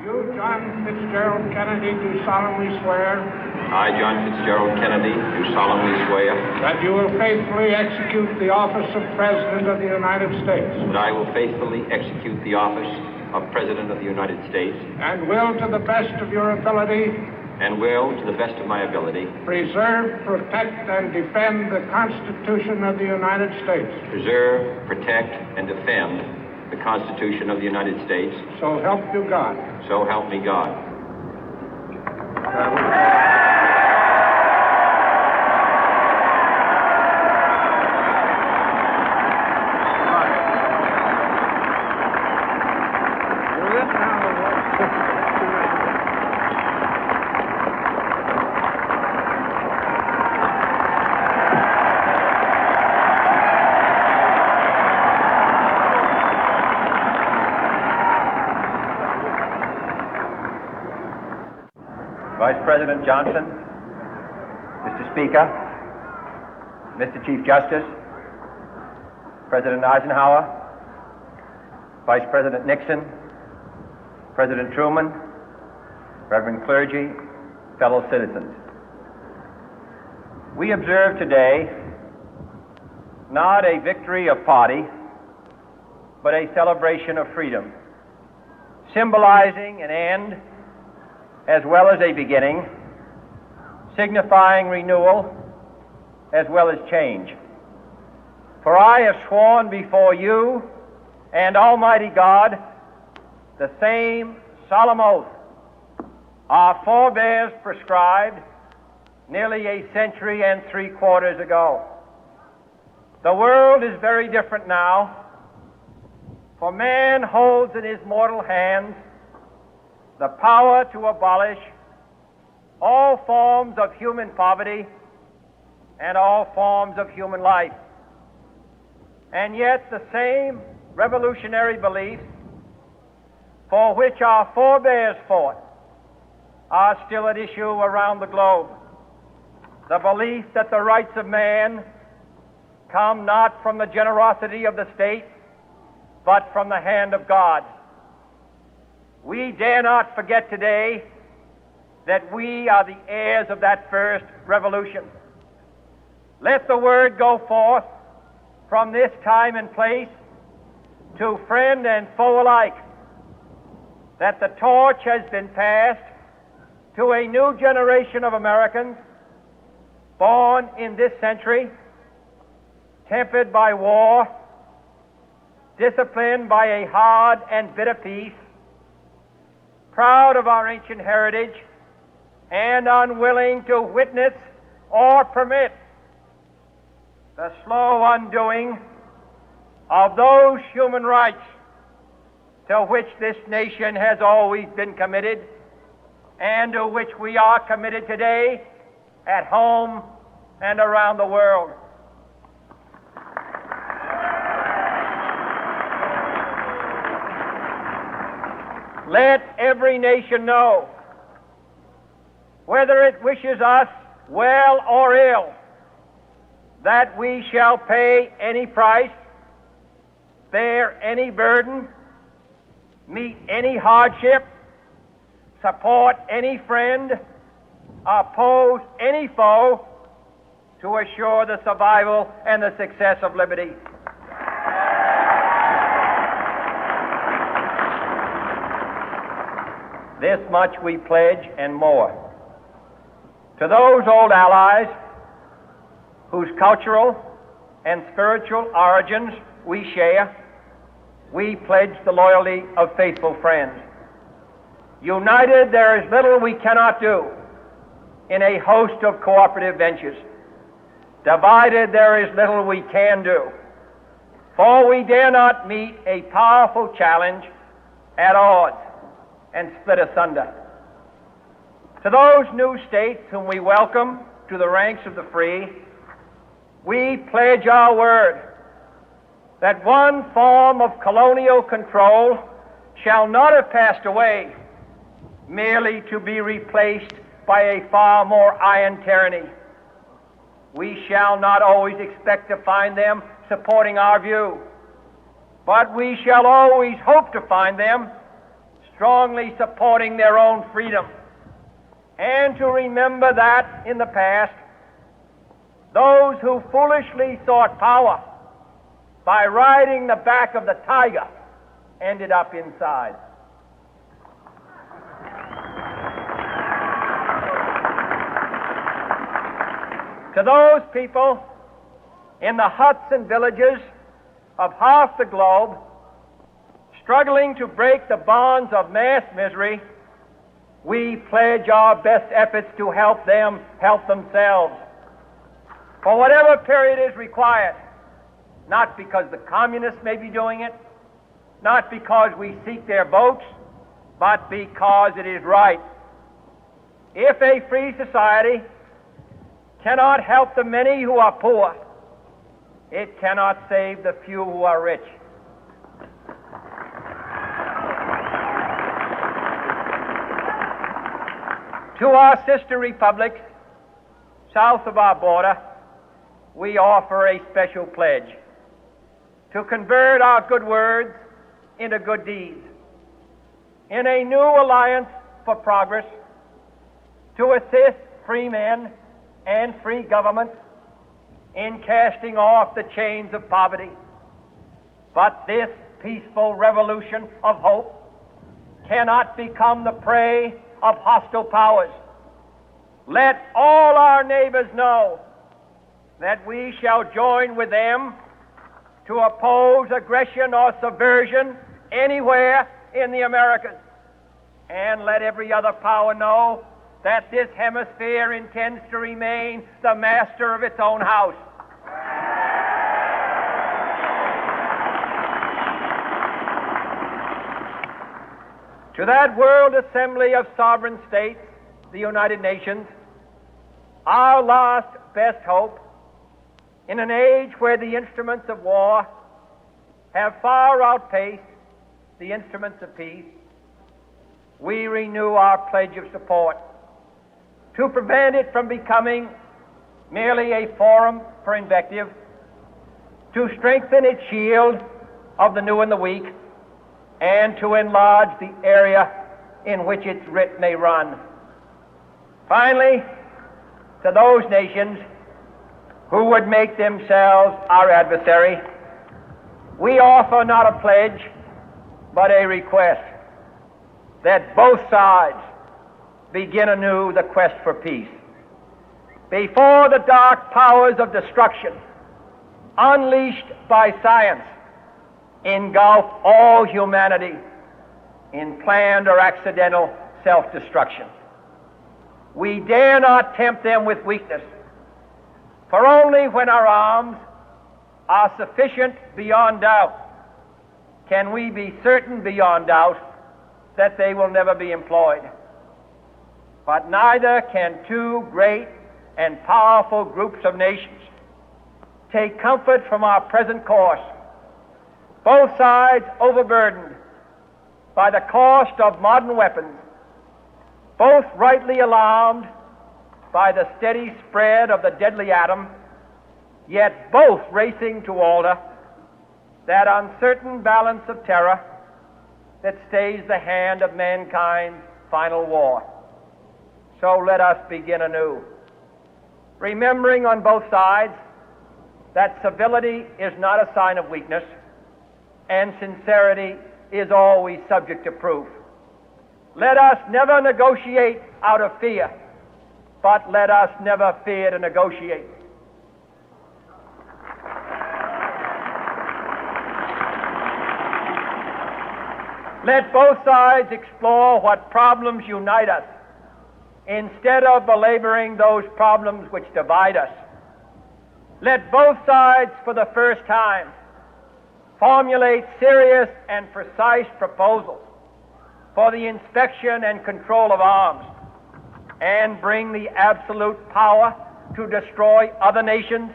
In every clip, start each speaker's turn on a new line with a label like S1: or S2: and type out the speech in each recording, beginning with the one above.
S1: You, John Fitzgerald Kennedy, do solemnly swear.
S2: I, John Fitzgerald Kennedy, do solemnly swear.
S1: That you will faithfully execute the office of President of the United States.
S2: That I will faithfully execute the office of President of the United States.
S1: And will, to the best of your ability.
S2: And will, to the best of my ability.
S1: Preserve, protect, and defend the Constitution of the United States.
S2: Preserve, protect, and defend the Constitution of the United States.
S1: So help you God.
S2: So help me God.
S3: Vice President Johnson, Mr. Speaker, Mr. Chief Justice, President Eisenhower, Vice President Nixon, President Truman, Reverend clergy, fellow citizens. We observe today not a victory of party, but a celebration of freedom, symbolizing an end as well as a beginning, signifying renewal as well as change. For I have sworn before you and Almighty God the same solemn oath our forebears prescribed nearly a century and 3/4 ago. The world is very different now, for man holds in his mortal hands the power to abolish all forms of human poverty and all forms of human life. And yet the same revolutionary beliefs for which our forebears fought are still at issue around the globe. The belief that the rights of man come not from the generosity of the state, but from the hand of God. We dare not forget today that we are the heirs of that first revolution. Let the word go forth from this time and place to friend and foe alike that the torch has been passed to a new generation of Americans born in this century, tempered by war, disciplined by a hard and bitter peace, proud of our ancient heritage, and unwilling to witness or permit the slow undoing of those human rights to which this nation has always been committed and to which we are committed today at home and around the world. Let every nation know, whether it wishes us well or ill, that we shall pay any price, bear any burden, meet any hardship, support any friend, oppose any foe to assure the survival and the success of liberty. This much we pledge and more. To those old allies whose cultural and spiritual origins we share, we pledge the loyalty of faithful friends. United, there is little we cannot do in a host of cooperative ventures. Divided, there is little we can do, for we dare not meet a powerful challenge at odds and split asunder. To those new states whom we welcome to the ranks of the free, we pledge our word that one form of colonial control shall not have passed away merely to be replaced by a far more iron tyranny. We shall not always expect to find them supporting our view, but we shall always hope to find them strongly supporting their own freedom, and to remember that in the past, those who foolishly sought power by riding the back of the tiger ended up inside. To those people in the huts and villages of half the globe struggling to break the bonds of mass misery, we pledge our best efforts to help them help themselves for whatever period is required, not because the communists may be doing it, not because we seek their votes, but because it is right. If a free society cannot help the many who are poor, it cannot save the few who are rich. To our sister republics south of our border, we offer a special pledge to convert our good words into good deeds, in a new alliance for progress, to assist free men and free governments in casting off the chains of poverty. But this peaceful revolution of hope cannot become the prey of hostile powers. Let all our neighbors know that we shall join with them to oppose aggression or subversion anywhere in the Americas. And let every other power know that this hemisphere intends to remain the master of its own house. To that World Assembly of Sovereign States, the United Nations, our last best hope, in an age where the instruments of war have far outpaced the instruments of peace, we renew our pledge of support to prevent it from becoming merely a forum for invective, to strengthen its shield of the new and the weak, and to enlarge the area in which its writ may run. Finally, to those nations who would make themselves our adversary, we offer not a pledge, but a request that both sides begin anew the quest for peace. Before the dark powers of destruction, unleashed by science, engulf all humanity in planned or accidental self-destruction, we dare not tempt them with weakness, for only when our arms are sufficient beyond doubt can we be certain beyond doubt that they will never be employed. But neither can two great and powerful groups of nations take comfort from our present course, both sides overburdened by the cost of modern weapons, both rightly alarmed by the steady spread of the deadly atom, yet both racing to alter that uncertain balance of terror that stays the hand of mankind's final war. So let us begin anew, remembering on both sides that civility is not a sign of weakness, and sincerity is always subject to proof. Let us never negotiate out of fear, but let us never fear to negotiate. Let both sides explore what problems unite us, instead of belaboring those problems which divide us. Let both sides, for the first time, formulate serious and precise proposals for the inspection and control of arms, and bring the absolute power to destroy other nations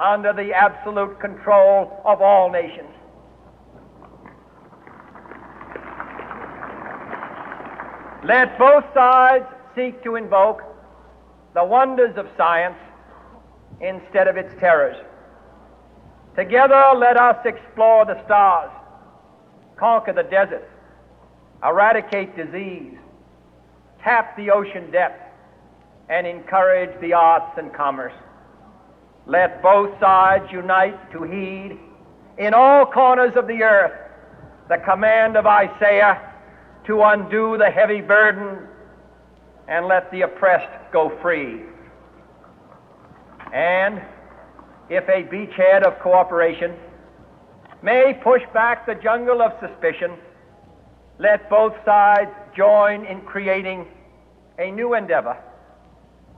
S3: under the absolute control of all nations. Let both sides seek to invoke the wonders of science instead of its terrors. Together, let us explore the stars, conquer the deserts, eradicate disease, tap the ocean depths, and encourage the arts and commerce. Let both sides unite to heed in all corners of the earth the command of Isaiah to undo the heavy burden and let the oppressed go free. And if a beachhead of cooperation may push back the jungle of suspicion, let both sides join in creating a new endeavor,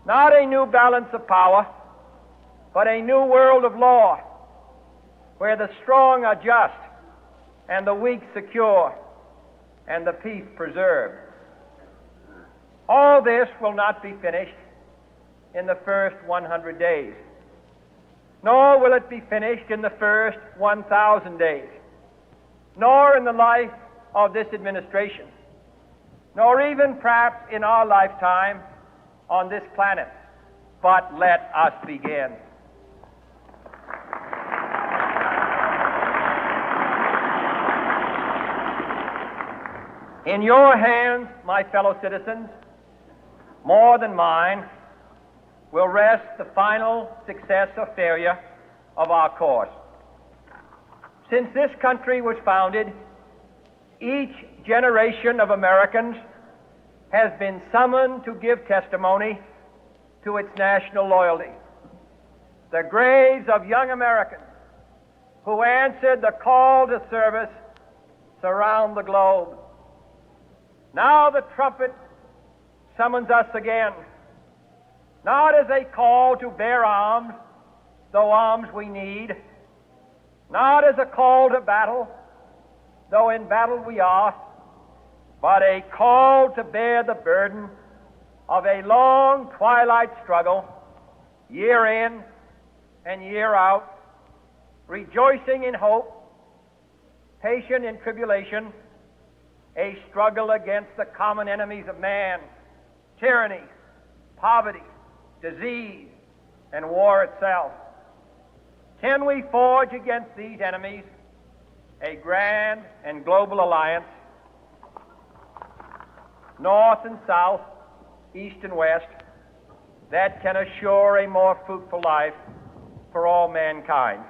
S3: not a new balance of power, but a new world of law, where the strong are just and the weak secure and the peace preserved. All this will not be finished in the first 100 days, nor will it be finished in the first 1,000 days, nor in the life of this administration, nor even perhaps in our lifetime on this planet. But let us begin. In your hands, my fellow citizens, more than mine, will rest the final success or failure of our course. Since this country was founded, each generation of Americans has been summoned to give testimony to its national loyalty. The graves of young Americans who answered the call to service surround the globe. Now the trumpet summons us again, not as a call to bear arms, though arms we need, not as a call to battle, though in battle we are, but a call to bear the burden of a long twilight struggle, year in and year out, rejoicing in hope, patient in tribulation, a struggle against the common enemies of man, tyranny, poverty, disease, and war itself. Can we forge against these enemies a grand and global alliance, north and south, east and west, that can assure a more fruitful life for all mankind?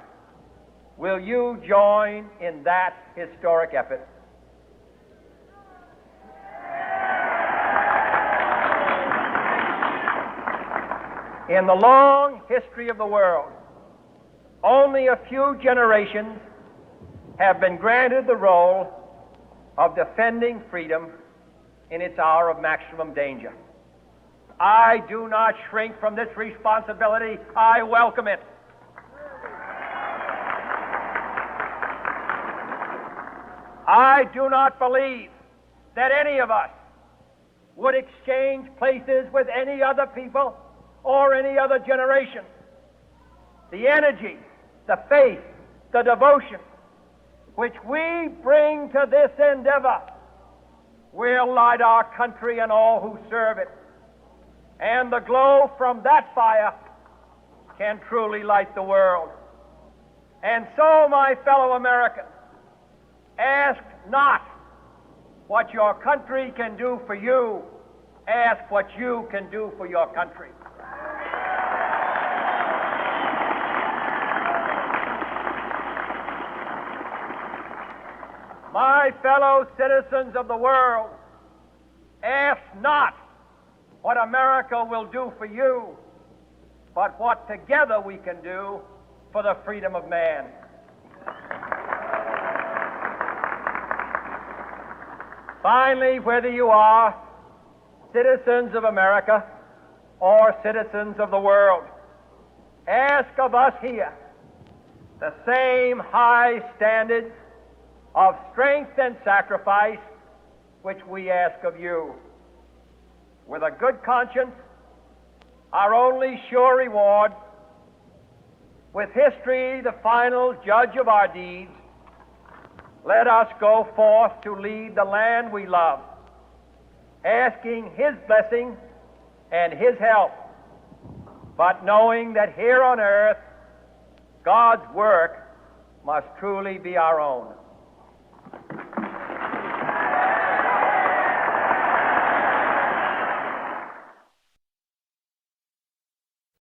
S3: Will you join in that historic effort? In the long history of the world, only a few generations have been granted the role of defending freedom in its hour of maximum danger. I do not shrink from this responsibility. I welcome it. I do not believe that any of us would exchange places with any other people or any other generation. The energy, the faith, the devotion which we bring to this endeavor will light our country and all who serve it. And the glow from that fire can truly light the world. And so, my fellow Americans, ask not what your country can do for you, ask what you can do for your country. My fellow citizens of the world, ask not what America will do for you, but what together we can do for the freedom of man. Finally, whether you are citizens of America or citizens of the world, ask of us here the same high standards of strength and sacrifice which we ask of you. With a good conscience, our only sure reward, with history the final judge of our deeds, let us go forth to lead the land we love, asking His blessing and His help, but knowing that here on earth God's work must truly be our own.